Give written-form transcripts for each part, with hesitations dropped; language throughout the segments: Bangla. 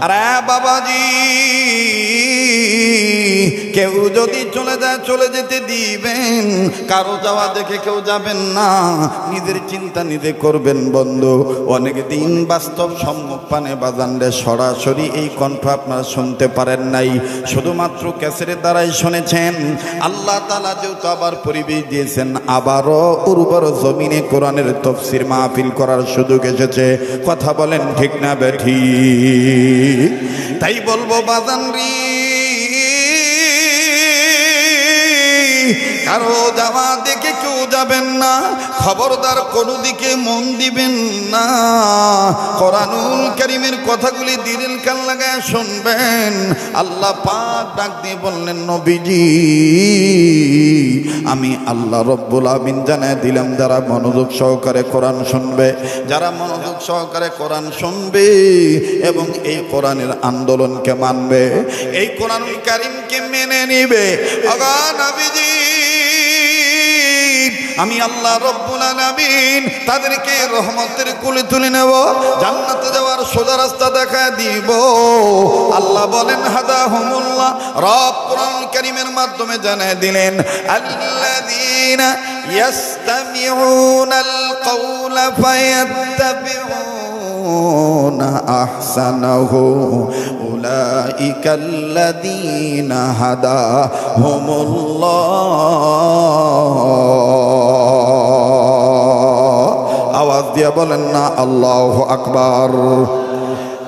আরে বাবাজি, কেউ যদি চলে যায় চলে যেতে দিবেন, কারো যাওয়া দেখে কেউ যাবেন না, নিজের চিন্তা নিজে করবেন বন্ধু। অনেক দিন বাস্তব সম্মুখ পানে বাজানরে সরাসরি এই কণ্ঠ আপনারা শুনতে পারেন নাই, শুধুমাত্র ক্যাসেটের দ্বারাই শুনেছেন। আল্লাহ তাআলা যেহেতু আবার পরিবেশ দিয়েছেন, আবারও উর্বর জমিনে কোরআনের তাফসীর মাহফিল করার সুযোগ এসেছে। কথা বলেন ঠিক না বেঠিক? তাই বলবো বাজানরি, কারো যাওয়া দেখে কেউ যাবেন না, খবরদার কোনো দিকে মন দিবেন না। কোরআনুল কারীমের কথাগুলি দিলের কান লাগায় শুনবেন। আল্লাহ পাক ডাক দিয়ে বললেন, নবীজি আমি আল্লাহ রব্বুল আমিন জানায় দিলাম, যারা মনোযোগ সহকারে কোরআন শুনবে, যারা মনোযোগ সহকারে কোরআন শুনবে এবং এই কোরআনের আন্দোলনকে মানবে, এই কোরআনুল কারীমকে মেনে নিবে, আগা নবীজি আমি আল্লাহ রব্বুল আলামিন তাদেরকে রহমতের কোলে তুলে নেব, জান্নাতে যাওয়ার সোজা রাস্তা দেখা দিব। আল্লাহ বলেন হাদাহুমুল্লাহ, রব কোরআনুল কারীমের মাধ্যমে জানিয়ে দিলেন, আল্লাযীনা ইয়াসতামিউনাল কাওলা ফায়াত্তাবিউনা আহসানাহু উলাইকাল্লাযীনা হাদাহুমুল্লাহ। আওয়াজ দিয়ে বলেন না আল্লাহু আকবার।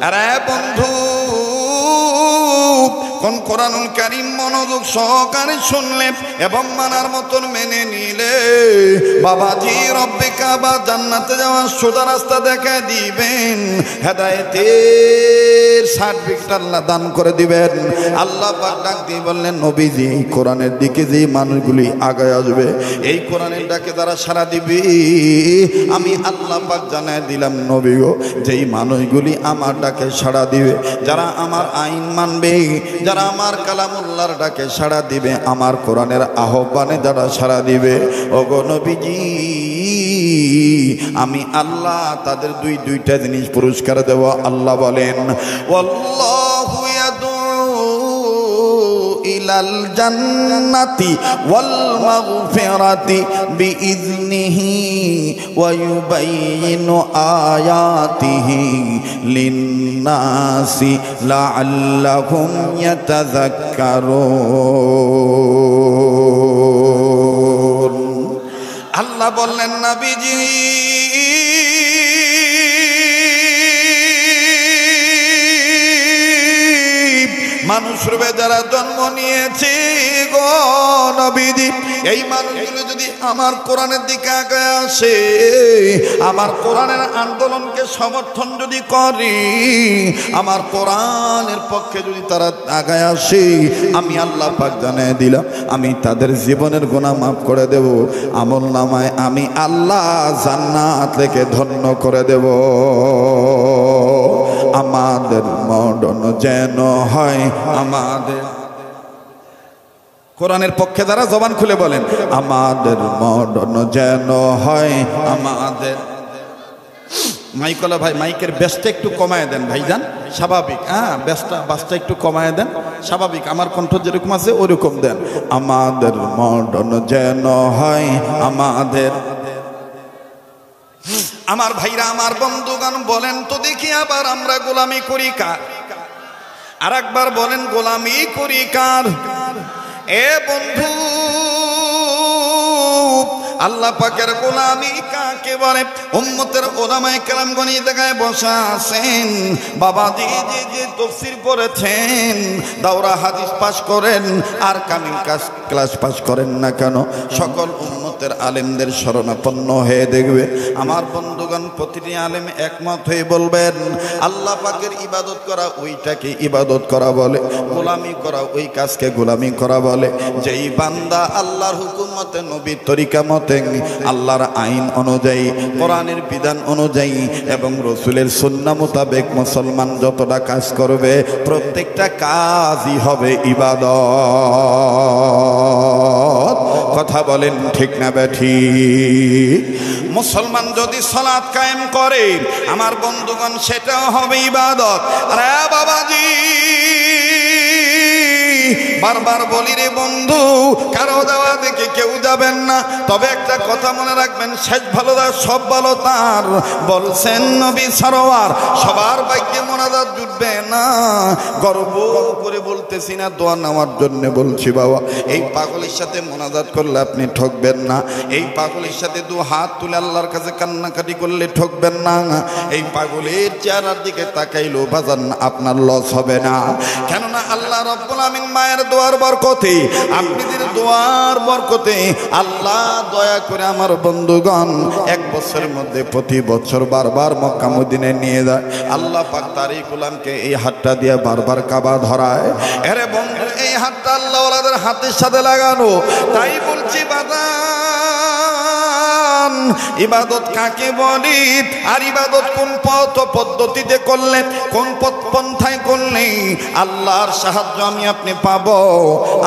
আরে বন্ধু, কোন কোরআনুল কারীম মনোযোগ সহকারে শুনলে এবং মানার মতন মেনে নিলে বাবাজি রব্বে কাবা জান্নাতে যাওয়ার সোজা রাস্তা দেখা দিবেন, হেদায়েতের সার্টিফিকেট আল্লাহ দান করে দিবেন। আল্লাহ পাক ডাক দিয়ে বললেন, নবীজি এই কোরআনের দিকে যে মানুষগুলি আগায় আসবে, এই কোরআনের ডাকে যারা সাড়া দিবে, আমি আল্লাহ পাক জানায় দিলাম নবী গো, যেই মানুষগুলি আমার ডাকে সাড়া দিবে, যারা আমার আইন মানবে, যারা আমার কালামুল্লাহর ডাকে সাড়া দিবে, আমার কোরআনের আহ্বানে যারা সাড়া দিবে, ওগো নবীজি আমি আল্লাহ তাদের দুইটা জিনিস পুরস্কার দেব। আল্লাহ বলেন, ওয়াল্লাহু ইয়াদউ ইলাল জান্নাতি ওয়াল মাগফিরাতি বিইذনিহি ওয়া ইউবাইয়িনু আয়াতিহি লিন্নাসি লাআল্লাহুম ইয়াতাযাক্কারুন। আল্লাহ বললেন, নবীজি মানুষ রূপে যারা জন্ম নিয়েছে গো নবীজি, এই মানুষগুলো যদি আমার কোরআনের দিকে আগায় আসে, আমার কোরআনের আন্দোলনকে সমর্থন যদি করে, আমার কোরআনের পক্ষে যদি তারা আগায় আসে, আমি আল্লাহ পাক জানিয়ে দিলাম, আমি তাদের জীবনের গুনাহ মাফ করে দেব, আমল নামায় আমি আল্লাহ জান্নাত থেকে ধন্য করে দেব। আমাদের মরণ যেন হয়, আমাদের কোরআনের পক্ষে যারা জবান খুলে বলেন, আমাদের মরণ যেন হয়, আমাদের মাইকলা ভাই মাইকের বেসটা একটু কমায় দেন ভাইজান, স্বাভাবিক, হ্যাঁ বাসটা একটু কমায় দেন, স্বাভাবিক, আমার কণ্ঠ যেরকম আছে ওরকম দেন। আমাদের মরণ যেন হয়, আমাদের, আমার ভাইরা আমার বন্ধুগণ বলেন তো দেখি, আবার আমরা গোলামি করি কার? আর একবার বলেন, গোলামি করি কার? এ বন্ধু, আল্লাহ পাকের গোলামি কাকে বলে? উম্মতের ওলামায়ে কেরামগণ এই জায়গায় বসা আছেন, বাবাজি যে তাফসীর পড়েছেন, দাওরা হাদিস পাশ করেন আর কামিল ক্লাস পাশ করেন না কেন, সকল উম্মতের আলেমদের শরণাপন্ন হয়ে দেখবে আমার বন্ধুগণ, প্রতিটি আলেম একমত হয়ে বলবেন, আল্লাহ পাকের ইবাদত করা ওইটাকে ইবাদত করা বলে, গোলামি করা ওই কাজকে গোলামি করা বলে। যেই বান্দা আল্লাহর হুকুম মতে, নবীর তরিকা মতে, আল্লাহর আইন অনুযায়ী, কোরআনের বিধান অনুযায়ী এবং রসুলের সুন্নাহ মোতাবেক মুসলমান যতটা কাজ করবে, প্রত্যেকটা কাজই হবে ইবাদত। কথা বলেন ঠিক না বেঠিক? মুসলমান যদি সালাত কায়েম করে আমার বন্ধুগণ, সেটাও হবে ইবাদত। আরে বাবাজি বারবার বলি রে বন্ধু, কারো দেওয়া দেখে কেউ যাবেন না। তবে একটা কথা মনে রাখবেন, শেষ ভালো তার সব ভালো তার। বলছেন নবী সরোয়ার, সবার ভাগ্যে মোনাজাত জুটবে না। গর্ব করে বলতেছি না, দোয়া নেওয়ার জন্য বলছি বাবা। এই পাগলের সাথে মোনাজাত করলে আপনি ঠকবেন না। এই পাগলের সাথে দু হাত তুলে আল্লাহর কাছে কান্নাকাটি করলে ঠকবেন না। এই পাগলের চেহারার দিকে তাকাইলেও বাজান আপনার লস হবে না। কেননা আল্লাহ রাব্বুল আমিন মায়ের দোয়ার বরকতে, আপনাদের দোয়ার বরকতে আল্লাহ দয়া করে আমার বন্ধুগণ 1 বছরের মধ্যে প্রতি বছর বারবার মক্কা মদিনায় নিয়ে যায়। আল্লাহ পাক তারই গোলামকে এই হাতটা দিয়ে বারবার কাবা ধরায়। আরে বন্ধু, এই হাতটা আল্লাহ ওয়ালাদের হাতের সাথে লাগানো। তাই বলছি বাজান, ইবাদত কাকে বলি, আর ইবাদত কোন পথ পদ্ধতিতে করলে, কোন পথ পন্থায় করলে আল্লাহর সাহায্য আমি আপনি পাবো।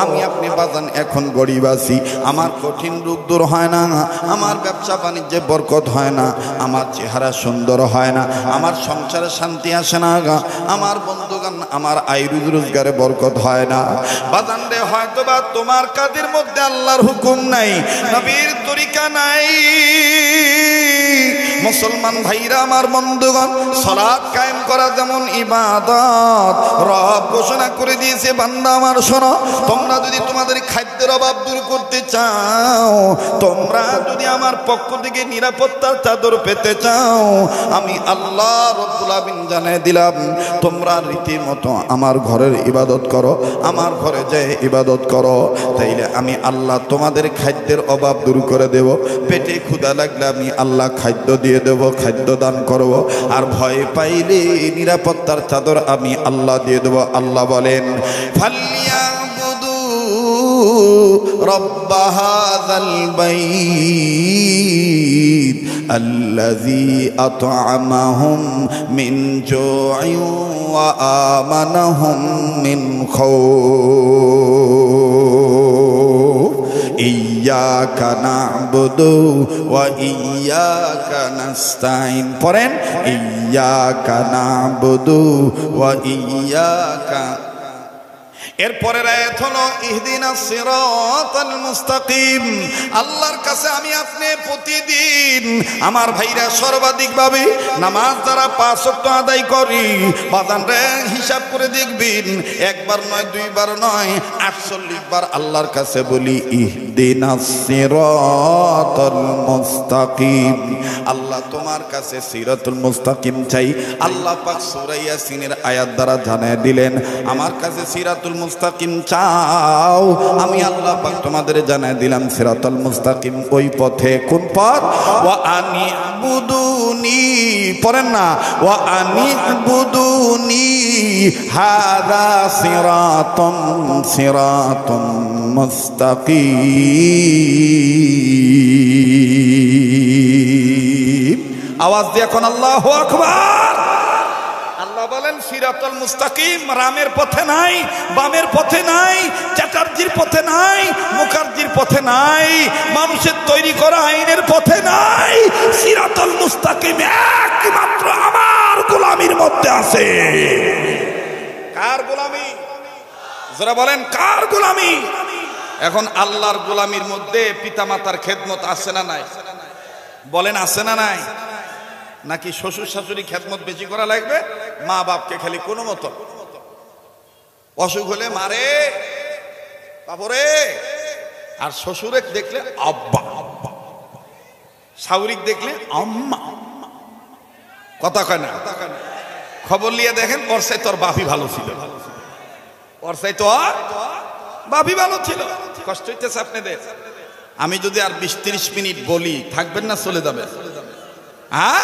আমি আপনি বাজান এখন গরিব আছি, আমার কঠিন রোগ দূর হয় না, আমার ব্যবসা বাণিজ্যে বরকত হয় না, আমার চেহারা সুন্দর হয় না, আমার সংসারে শান্তি আসে না, আমার বন্ধুগণ আমার আয় রোজগারে বরকত হয় না। বাজান রে, হয়তো বা তোমার কাদের মধ্যে আল্লাহর হুকুম নাই, নবীর তরিকা নাই। মুসলমান ভাইরা আমার বন্ধুগণ, সালাত কায়েম করা যেমন ইবাদত, রব ঘোষণা করে দিয়েছে, বান্দা আমার শোনো, তোমরা যদি তোমাদের খাদ্যের অভাব দূর করতে চাও, তোমরা যদি আমার পক্ষ থেকে নিরাপত্তার চাদর পেতে চাও, আমি আল্লাহ রাব্বুল আমিন জানিয়ে দিলাম, তোমরা রীতিমতো আমার ঘরের ইবাদত করো, আমার ঘরে যেয়ে ইবাদত করো। তাইলে আমি আল্লাহ তোমাদের খাদ্যের অভাব দূর করে দেব। পেটে ক্ষুধা লাগলে আমি আল্লাহ খাদ্য দিয়ে দেব, খাদ্য দান করব। আর ভয় পাইলে নিরাপত্তার চাদর আমি আল্লাহ দিয়ে দেব। আল্লাহ বলেন, ফালিয়াবুদু রব্ব হাযাল বাইত আল্লাযী আত'আমাহুম মিন জু'ইন ওয়া আমানাহুম মিন খাউফ। ইয়্যাকা না'বুদু ওয়া ইয়্যাকা নাস্তাঈন। পড়েন, ইয়্যাকা না'বুদু ওয়া ইয়্যাকা। এরপরের আয়াত হলো ইহদিনাস সিরাতাল মুস্তাকিম। আল্লাহর কাছে আমি আপনি প্রতিদিন আমার ভাইরা সর্বাধিকভাবে নামাজ যারা 5 ওয়াক্ত আদায় করি, বাজান রে হিসাব করে দেখবেন, একবার নয়, দুইবার নয়, 48 বার আল্লাহর কাছে বলি ইহদিনাস সিরাতাল মুস্তাকিম। আল্লাহ তোমার কাছে সিরাতুল মুস্তাকিম চাই। আল্লাহ পাক সূরা ইয়াসিনের আয়াত দ্বারা জানিয়ে দিলেন, আমার কাছে সিরাতুল মুস্তাকিম চাও, আমি আল্লাহ পাক তোমাদের জানিয়ে দিলাম সিরাতুল মুস্তাকিম ওই পথে। কোন পথ? ওয়া আনিবুদুনি। পড়েন না, ওয়া আনিবুদুনি হাযা সিরাতুম মুস্তাকিম। আওয়াজ দিয়ে এখন আল্লাহু আকবার। আল্লাহ বলেন সিরাতুল মুস্তাকিম, রামের পথে নাই, বামের পথে নাই, চ্যাটার্জির পথে নাই, মুখার্জির পথে নাই, মানুষের তৈরি করা আইনের পথে নাই। সিরাতুল মুস্তাকিম একমাত্র আমার গোলামির মধ্যে আছে। কার গোলামি? যারা বলেন কার গোলামি? এখন আল্লাহর গোলামির মধ্যে পিতামাতার খেদমত আছে না নাই? বলেন আছে না নাই? নাকি শ্বশুর শাশুড়ি খেদমত বেশি করা লাগবে? মা বাপকে খালি কোনো মতো অসুখ হলে মারে বাপরে, আর শ্বশুরে দেখলে আব্বা, শাশুড়ি দেখলে আম্মা। কথা কয় না? খবর নিয়ে দেখেন, ওর চাই তোর বাপি ভালো ছিল, ওর চাই তো বাপি ভালো ছিল। কষ্ট হইতেছে আপনাদের? আমি যদি আর 20-30 মিনিট বলি, থাকবেন না চলে যাবে? হ্যাঁ,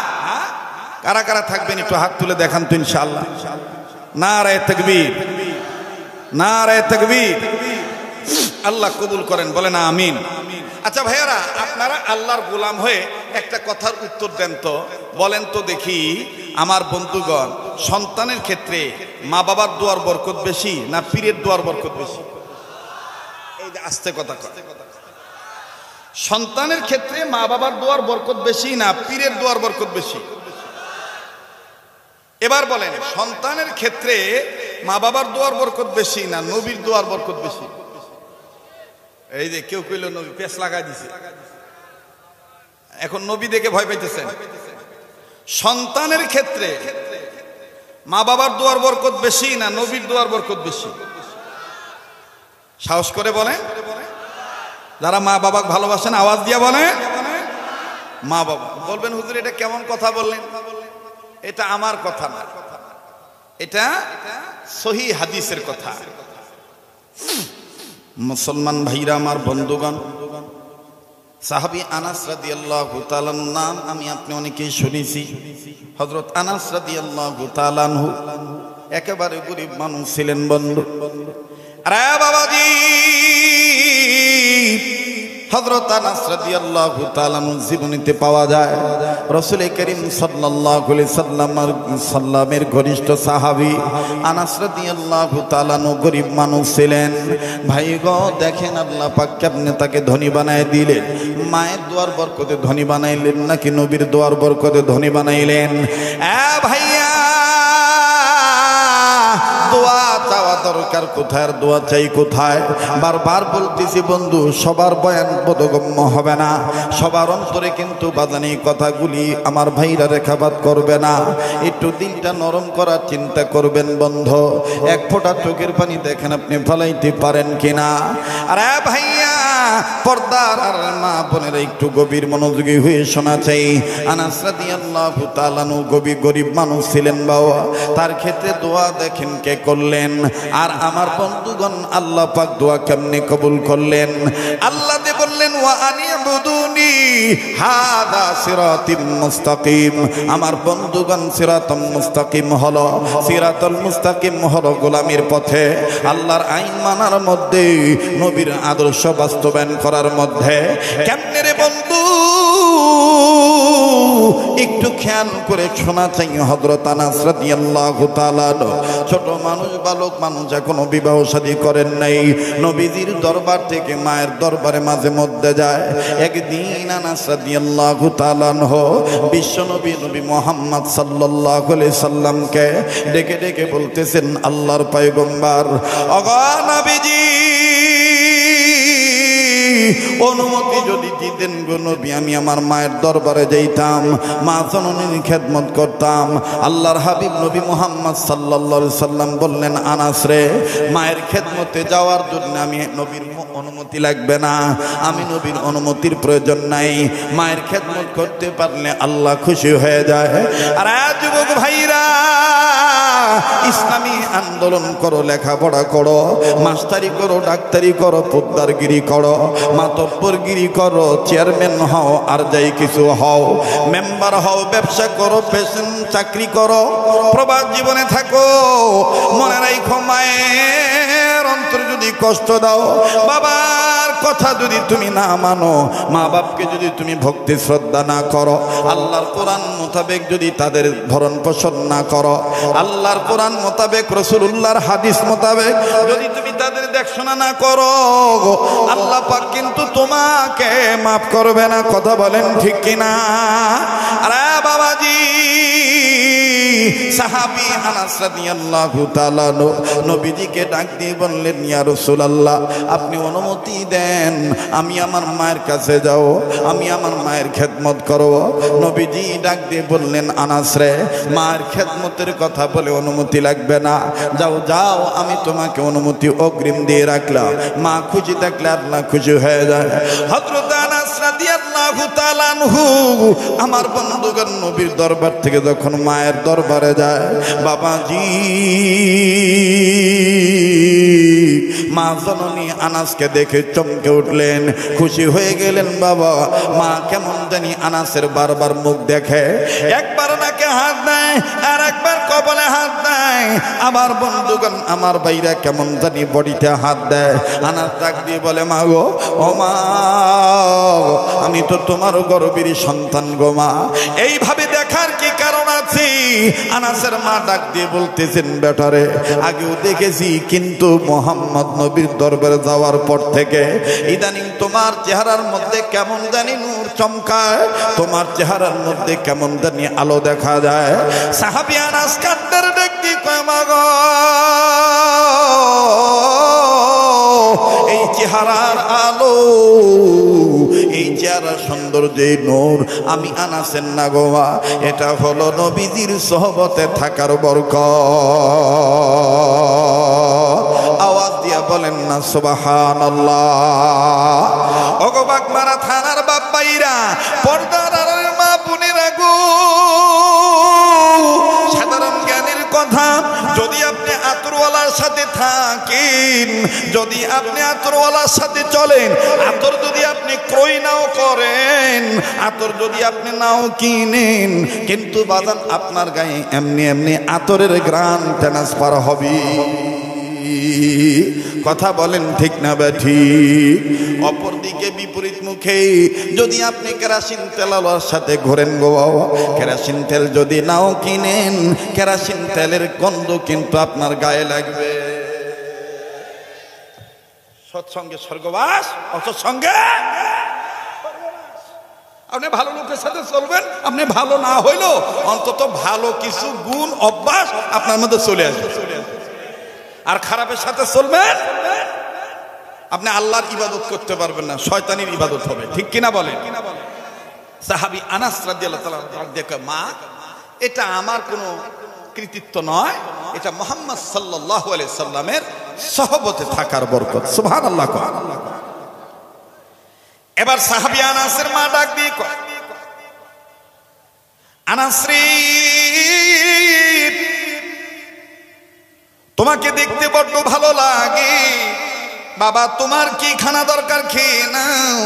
কারা কারা থাকবেন একটু হাত তুলে দেখান তো ইনশাআল্লাহ। নারায়ে তাকবীর, নারায়ে তাকবীর। আল্লাহ কবুল করেন, বলেন আমিন। আচ্ছা ভাইয়ারা, আপনারা আল্লাহর গোলাম হয়ে একটা কথার উত্তর দেন তো, বলেন তো দেখি আমার বন্ধুগণ, সন্তানের ক্ষেত্রে মা বাবার দোয়ার বরকত বেশি না পীরের দোয়ার বরকত বেশি? এই যে আস্তে কথা কয়, সন্তানের ক্ষেত্রে মা বাবার দোয়ার বরকত বেশি না পীরের দোয়ার বরকত বেশি? এবার বলেন, সন্তানের ক্ষেত্রে মা বাবার দোয়ার বরকত বেশি না নবীর দোয়ার বরকত বেশি? এই যে কেউ কইল নবী পেছ লাগাই দিছে, এখন নবী দেখে ভয় পাইতেছেন। সন্তানের ক্ষেত্রে মা বাবার দোয়ার বরকত বেশি না নবীর দোয়ার বরকত বেশি? সাহস করে বলেন, যারা মা বাবাকে ভালোবাসেন আওয়াজ দিয়ে বলেন মা বাবা। বলবেন হুজুর এটা কেমন কথা বললেন? এটা আমার কথা না, এটা সহি হাদিসের কথা। মুসলমান ভাইরা আমার, বন্ধুগণ, সাহাবী আনাস রাদিয়াল্লাহু তাআলা নাম আমি আপনি অনেকেই শুনেছি। হযরত আনাস রাদিয়াল্লাহু তাআলা আনহু একেবারে গরীব মানুষ ছিলেন বন্ধু। আরে বাবাজি, হযরত আনাস রাদিয়াল্লাহু তাআলা জীবনীতে পাওয়া যায় রাসূল করিম সাল্লাল্লাহু আলাইহি সাল্লামের ঘনিষ্ঠ সাহাবী আনাস রাদিয়াল্লাহু তাআলা গরীব মানুষ ছিলেন। ভাই গো দেখেন আল্লাহ পাক কেমনে তাকে ধনী বানায় দিলেন। মায়ের দোয়ার বরকতে ধনী বানাইলেন নাকি নবীর দোয়ার বরকতে ধনী বানাইলেন? ভাইয়া, দোয়া চাওয়া দরকার কোথায়, দোয়া চাই কোথায়? বারবার বলতেছি বন্ধু, সবার বয়ান বোধগম্য হবে না, সবার অন্তরে কিন্তু বাজানি কথাগুলি আমার ভাইরা রেখাপাত করবে না। একটু দিলটা নরম করার চিন্তা করবেন বন্ধু। এক ফোঁটা চোখের পানি দেখেন আপনি ফলাইতে পারেন কিনা? আরে ভাইয়া, পর্দার আর মা বোনেরা একটু গভীর মনোযোগী হয়ে শোনা চাই। আনাস রাদিয়াল্লাহু তাআলা গরিব মানুষ ছিলেন বাবা, তার ক্ষেত্রে দোয়া দেখেন কে করলেন। আর আমার বন্ধুগণ, আল্লাহ পাক দোয়া কেমনে কবুল করলেন? আল্লাহ দে বললেন ওয়া আনিবুদুনি হাদা সিরাতুম মুস্তাকিম। আমার বন্ধুগণ, সিরাতুম মুস্তাকিম হলো, সিরাতুল মুস্তাকিম হলো গোলামির পথে, আল্লাহর আইন মানার মধ্যে, নবীর আদর্শ বাস্তবায়ন করার মধ্যে। কেমনে রে বন্ধু? একটু খেয়াল করে শোনা চাই। হযরত আনাস রাদিয়াল্লাহু তাআলা ছোট মানুষ, বালক মানুষ, এখনো বিবাহ শাদী করেন নাই, নবীজির দরবার থেকে মায়ের দরবারে মাঝে মধ্যে যায়। একদিন আনাস রাদিয়াল্লাহু তাআলা বিশ্ব নবী মুহাম্মদ সাল্লাল্লাহু আলাইহি সাল্লামকে ডেকে ডেকে বলতেছেন, আল্লাহর পয়গম্বর, ওগো নবীজি, অনুমতি যদি দিতেন গো নবী, আমি আমার মায়ের দরবারে যাইতাম, মা জননীর খেদমত করতাম। আল্লাহর হাবিব নবী মুহাম্মদ সাল্লাল্লাহু আলাইহি সাল্লাম বললেন, আনাস রে, মায়ের খেদমতে যাওয়ার জন্য আমি নবীর অনুমতি লাগবে না, আমি নবীর অনুমতির প্রয়োজন নাই। মায়ের খেদমত করতে পারলে আল্লাহ খুশি হয়ে যায়। আর যুবক ভাইরা, ইসলামী আন্দোলন করো, লেখাপড়া করো, মাস্টারি করো, ডাক্তারি করো, পোদ্দারগিরি করো, মাতব্বরগিরি করো, চেয়ারম্যান হও, আর যাই কিছু হও, মেম্বার হও, ব্যবসা করো, পেশন চাকরি করো, প্রবাস জীবনে থাকো, মনে রাখো মায়ের অন্তর যদি কষ্ট দাও, বাবার কথা যদি তুমি না মানো, মা বাপকে যদি তুমি ভক্তি শ্রদ্ধা না করো, আল্লাহর কোরআন মোতাবেক যদি তাদের ভরণ পোষণ না করো, আল্লাহর কোরআন মোতাবেক, রাসূলুল্লাহর হাদিস মোতাবেক যদি তুমি তাদের দেখশোনা না করো, আল্লাহ পাক কিন্তু তোমাকে মাফ করবে না। কথা বলেন ঠিক কিনা? আরে বাবাজি, সাহাবী আনাস রাদিয়াল্লাহু তাআলা নবীজিকে ডাক দিয়ে বললেন, ইয়া রাসূলুল্লাহ, আপনি অনুমতি দেন, আমি আমার মায়ের কাছে যাও, আমি আমার মায়ের খেদমত করব। নবীজি ডাক দিয়ে বললেন, আনাস রে, মায়ের খেদমতের কথা বলে অনুমতি লাগবে না, যাও যাও, আমি তোমাকে অনুমতি অগ্রিম দিয়ে রাখলাম। মা খুশি থাকলে আল্লাহ খুশি হয়ে যায়। হযরত আনাস রাদিয়াল্লাহু তাআলা আনহু আমার বন্ধুগণ নবীর দরবার থেকে যখন মায়ের দরবারে যায়, বাবাজি, মা জননী আনাসকে দেখে চমকে উঠলেন, খুশি হয়ে গেলেন। বাবা, মা কেমন জানি আনাসের বারবার মুখ দেখে, একবার নাকে হাত দেয়, আর একবার কপালে হাত দেয়। আমার বন্ধুগণ, আমার ভাইরা কেমন জানি বডিতে হাত দেয়। আনাস ডাক দিয়ে বলে, মা গো, ও মা, আমি তো তোমার গর্বের সন্তান গো মা। এইভাবে দেখার কি কারণ আছে? আনাসের মা ডাক দিয়ে বলতেছেন, বেটারে, আগেও দেখেছি, কিন্তু মোহাম্মদ নবীর দরবারে যাওয়ার পর থেকে ইদানিং তোমার চেহারার মধ্যে কেমন জানি নূর চমকায়, তোমার চেহারার মধ্যে কেমন জানি আলো দেখা যায়। সাহাবী আনাস কান্দার ডাক দিয়ে কয়, মা গো, চেহারার আলো, এই চেহারা সৌন্দর্যে নূর আমি আনাসের না গোয়া, এটা হলো নবীজির সোহবতে থাকার বরকত। আওয়াজ দিয়া বলেন না সুবহানাল্লাহ। ওগো বাগমারা থানার বাপ্পাইরা, পর্দার আড়ালের মা বোনেরা গো, সাধারণ জ্ঞানের কথা, যদি আপনি আতরওয়ালার সাথে থাকেন, যদি আপনি আতরওয়ালার সাথে চলেন, আতর যদি আপনি ক্রয় নাও করেন, আতর যদি আপনি নাও কিনেন, কিন্তু বাজান আপনার গায়ে এমনি এমনি আতরের ঘ্রাণ ট্রান্সফার হবে। কথা বলেন ঠিক না ঠিক? অপরদিকে বিপরীত মুখে যদি আপনি কেরাসিন তেলার সাথে ঘোরেন গো, কেরাসিন তেল যদি নাও কিনেন, কেরাসিন তেলের গন্ধ কিন্তু আপনার গায়ে লাগবে। সৎসঙ্গে স্বর্গবাস, অসৎসঙ্গে আপনি ভালো লোকের সাথে চলবেন, আপনি ভালো না হইলেও অন্তত ভালো কিছু গুণ অভ্যাস আপনার মধ্যে চলে আসবে। আর খারাপের সাথে চলবেন, আপনি আল্লাহর ইবাদত করতে পারবেন না, শয়তানির ইবাদত হবে। ঠিক কিনা বলেন? সাহাবী আনাস রাদিয়াল্লাহু তাআলা দেখে, মা, এটা আমার কোনো কৃতিত্ব নয়, এটা মুহাম্মদ সাল্লাল্লাহু আলাইহি সাল্লামের সহবতে থাকার বরকত। সুবহানাল্লাহ। এবার সাহাবী আনাসের মা ডাক দিয়ে কয়, আনাস রে, তোমাকে দেখতে বড্ড ভালো লাগে, বাবা তোমার কি খানা দরকার খেয়ে নাও।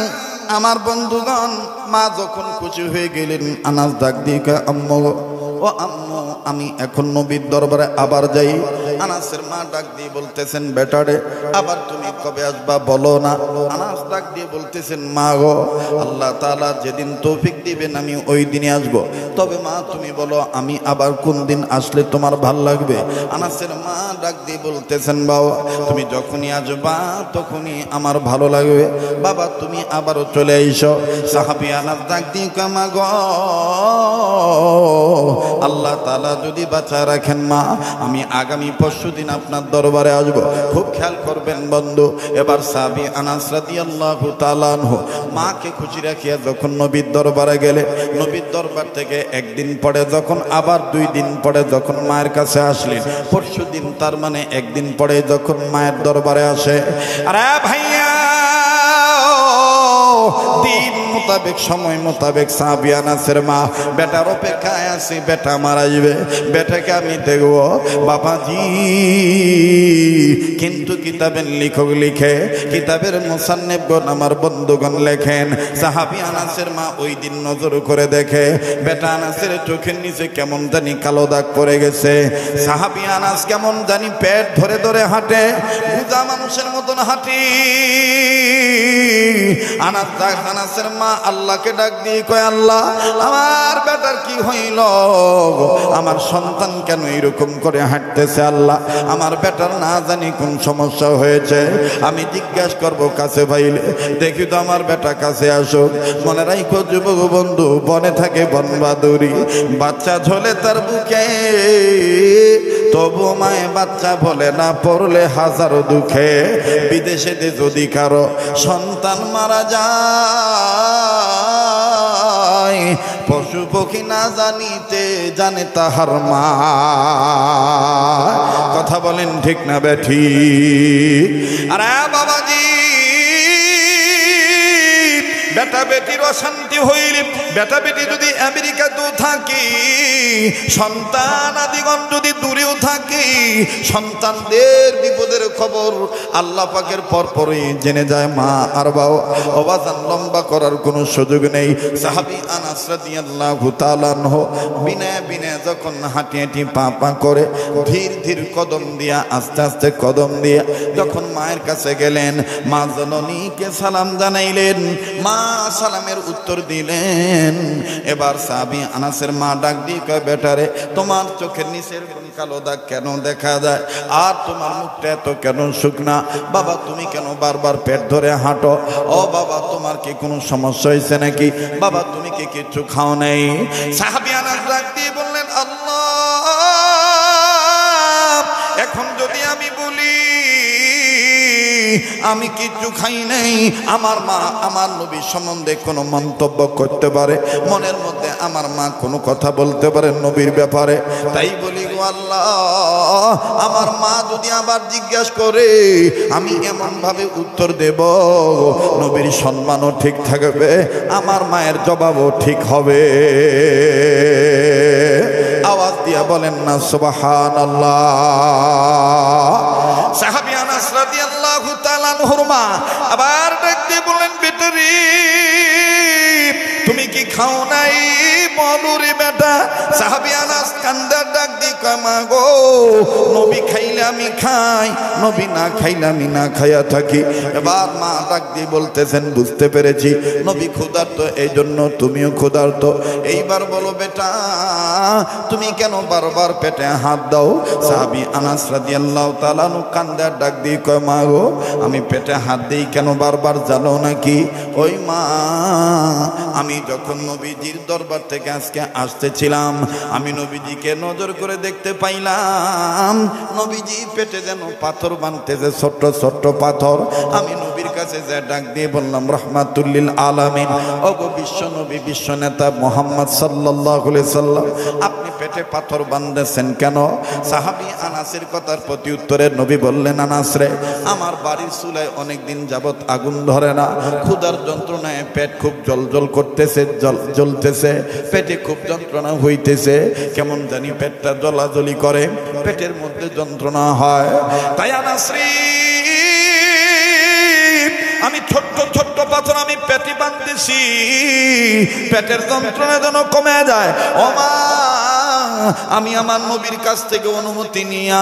আমার বন্ধুগণ, মা যখন খুশি হয়ে গেলেন, আনাস ডাক দিয়ে কয়, আম্মু, ও আম্মু, আমি এখন নবীর দরবারে আবার যাই। আনাসের মা ডাক দিয়ে বলতেছেন, বেটারে, আবার তুমি কবে আসবা বলো না। আনাস ডাক দিয়ে বলতেছেন, মা গো, আল্লাহ তাআলা যেদিন তৌফিক দিবেন আমি ওই দিনে আসবো, তবে মা তুমি বলো আমি আবার কোন দিন আসলে তোমার ভাল লাগবে। আনাসের মা ডাক দিয়ে বলতেছেন, বাবা তুমি যখনই আসবা তখনই আমার ভালো লাগবে, বাবা তুমি আবারও চলে আইসো। সাহাবী আনাস ডাক দিয়ে কয়, মা গো, আল্লাহ তাআলা যদি বাঁচা রাখেন মা, আমি আগামী পরশুদিন আপনার দরবারে আসবো, খুব খেয়াল করবেন বন্ধু। এবার সাহাবী আনাস রাদিয়াল্লাহু তাআলা আনহু মাকে খুশি রাখিয়া যখন নবীর দরবারে গেলে, নবীর দরবার থেকে একদিন পরে যখন আবার 2 দিন পরে যখন মায়ের কাছে আসলেন, পরশুদিন তার মানে একদিন পরে যখন মায়ের দরবারে আসে, আরে ভাইয়া, দিন মোতাবেক সময় মোতাবেক সাহাবী আনাসের মা বেটার অপেক্ষায় আছে, বেটা মারা যাবে, বেটাকে আমি দেখব বাবাজি। কিন্তু কিতাবের লেখক লিখে, কিতাবের মুসান্নিফগণ আমার বন্ধুগণ লেখেন, সাহাবী আনাসের মা ওই দিন নজর করে দেখে বেটা আনাসের চোখের নিচে কেমন জানি কালো দাগ পড়ে গেছে। সাহাবী আনাস কেমন জানি পেট ধরে ধরে হাঁটে, বুঝা মানুষের মতন হাঁটি। আনাসের মা আল্লাহকে ডাক দিয়ে কয়, আল্লাহ আমার বেটার কি হইল, আমার সন্তান কেন এরকম করে হাঁটতেছে, আল্লাহ আমার বেটার না জানি কোন সমস্যা হয়েছে, আমি জিজ্ঞাসা করবো কাছে পাইলে, দেখি তো আমার বেটা কাছে আসুক। মনে রাখো যুবক বন্ধু, বনে থাকে বনবাদুরি, বাচ্চা ঝোলে তার বুকে, তবু মায়ে বাচ্চা বলে না, পড়লে হাজারো দুঃখে। বিদেশে যদি কারো সন্তান মারা যায়, পশু পক্ষী না জানিতে জানে তাহার মা। কথা বলেন ঠিক না বেঠিক? আরে বাবাজি, বেটা বেটির অশান্তি হইলে, বেটা বেটি যদি আমেরিকাতেও থাকি, সন্তান আদিগণ যদি দূরেও থাকি, সন্তানদের বিপদের খবর আল্লাহ পাকের পরপরই জেনে যায় মা আর বাবা। অবাজান লম্বা করার কোনো সুযোগ নেই। সাহাবী আনাস রাদিয়াল্লাহু তাআলা আনহু বিনা বিনা যখন হাঁটি হাঁটি পা পা করে, ধীর ধীর কদম দিয়া, আস্তে আস্তে কদম দিয়া যখন মায়ের কাছে গেলেন, মা জননীকে সালাম জানাইলেন, মা সালামের উত্তর দিলেন। এবার সাহাবী আনাসের মা ডাক দিয়ে কয়, বেটারে তোমার চোখের নিচের কালো দাগ কেন দেখা যায়, আর তোমার মুখটা এত কেন শুকনা, বাবা তুমি কেন বারবার পেট ধরে হাঁটো, ও বাবা তোমার কি কোনো সমস্যা হয়েছে নাকি, বাবা তুমি কি কিছু খাও নাই? সাহাবী আনাস ডাক দিয়ে বললেন, আল্লাহ এখন যদি আমি বলি আমি কিচ্ছু খাই নাই। আমার মা আমার নবী সম্বন্ধে কোনো মন্তব্য করতে পারে, মনের মধ্যে আমার মা কোনো কথা বলতে পারে নবীর ব্যাপারে। তাই বলি গো আল্লাহ, আমার মা যদি আবার জিজ্ঞাসা করে আমি এমন ভাবে উত্তর দেব নবীর সম্মানও ঠিক থাকবে, আমার মায়ের জবাবও ঠিক হবে। আওয়াজ দিয়া বলেন না সুবহানাল্লাহ। সাহাবী আনাস রাদিয়াল্লাহু তাআলা আনহুর মা আবার ডাক দিয়ে বলেন, বেটারি তুমি কি খাও নাই? বলুরে বেটা। সাহাবী আনাস কান্দার ডাক দিয়ে কয়, মা গো, নবী খাইলে আমি খাই, নবী না খাইলে আমি না খাইয়া থাকি। এবার মা ডাক দিয়ে বলতেছেন, বুঝতে পেরেছি নবী ক্ষুধার্ত, এই জন্য তুমিও ক্ষুধার্ত। এইবার বলো বেটা, তুমি কেন বারবার পেটে হাত দাও? সাহাবী আনাস রাদিয়াল্লাহু তাআলা কান্দার ডাক দিয়ে কয়, মা গো, আমি পেটে হাত দিই কেন বারবার জানো নাকি? ওই মা, আমি যখন নবীজির দরবার থেকে আজকে আসতেছিলাম, আমি নবীজিকে নজর করে দেখতে পাইলাম নবীজি পেটে যেন পাথর বানতেছে, ছোট্ট ছোট্ট পাথর। আমি নবীর কাছে যে ডাক দিয়ে বললাম, রহমাতুল্লিল আলামিন, ওগো বিশ্ব নবী, বিশ্ব নেতা মুহাম্মদ সাল্লাল্লাহু আলাইহি সাল্লাম, আপনি পেটে পাথর বাঁধতেছেন কেন? সাহাবী আনাসের কথার প্রতি উত্তরে নবী বললেন, আনাস রে, আমার বাড়ির চুলায় অনেক দিন যাবত আগুন ধরে না, ক্ষুধার যন্ত্রণায় পেট খুব জ্বলজ্বল করতেছে, জ্বলতেছে, পেটে খুব যন্ত্রণা হইতেছে, কেমন জানি পেটটা জ্বলাজ্বলি করে, পেটের মধ্যে যন্ত্রণা হয়। তাই আনাস রে, আমি ছোট্ট ছোট্ট পাথর আমি পেটে বাঁধতেছি, পেটের যন্ত্রণা যেন কমে যায়। ও মা, আমি আমার নবীর কাছ থেকে অনুমতি নিয়ে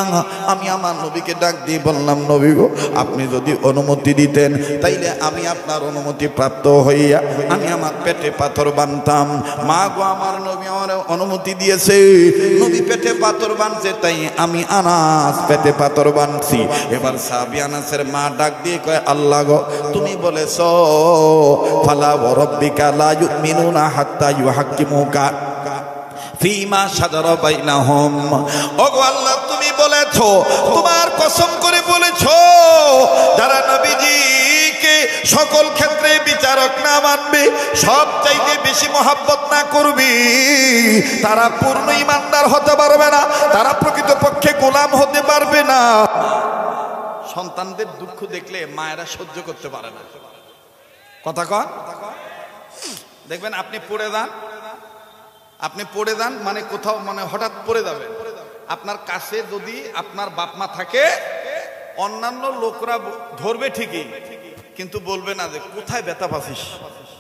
আমি আমার নবীকে ডাক দিয়ে বললাম, নবী গো, আপনি যদি অনুমতি দিতেন তাইলে আমি আপনার অনুমতি প্রাপ্ত হইয়া আমি আমার পেটে পাথর বাঁধতাম। মা গো, আমার নবী আমার অনুমতি দিয়েছে, নবী পেটে পাথর বাঁধছে, তাই আমি আনাস পেটে পাথর বাঁধছি। এবার সাহাবী আনাসের মা ডাক দিয়ে কয়, আল্লাহ গো, তুমি বলেছ ফালা ওয়া রাব্বিকা লা ইউমিনুনা হাত্তা ইউহাক্কিমুকা ফিমা শাজারা বাইনাহুম। ওগো আল্লাহ, তুমি বলেছো, তোমার কসম করে বলেছো, যারা নবীজিকে সকল ক্ষেত্রে বিচারক না মানবে, সব চাইতে বেশি মহব্বত না করবে, তারা পূর্ণ ঈমানদার হতে পারবে না, তারা প্রকৃতপক্ষে গোলাম হতে পারবে না। সন্তানদের দুঃখ দেখলে মায়েরা সহ্য করতে পারে না। কথা কন, দেখবেন আপনি পড়ে যান, আপনি পড়ে যান মানে কোথাও মানে হঠাৎ পড়ে যাবেন, আপনার কাছে যদি আপনার বাপ মা থাকে, অন্যান্য লোকরা ধরবে ঠিকই, কিন্তু বলবে না যে কোথায় ব্যথা পাচ্ছিস।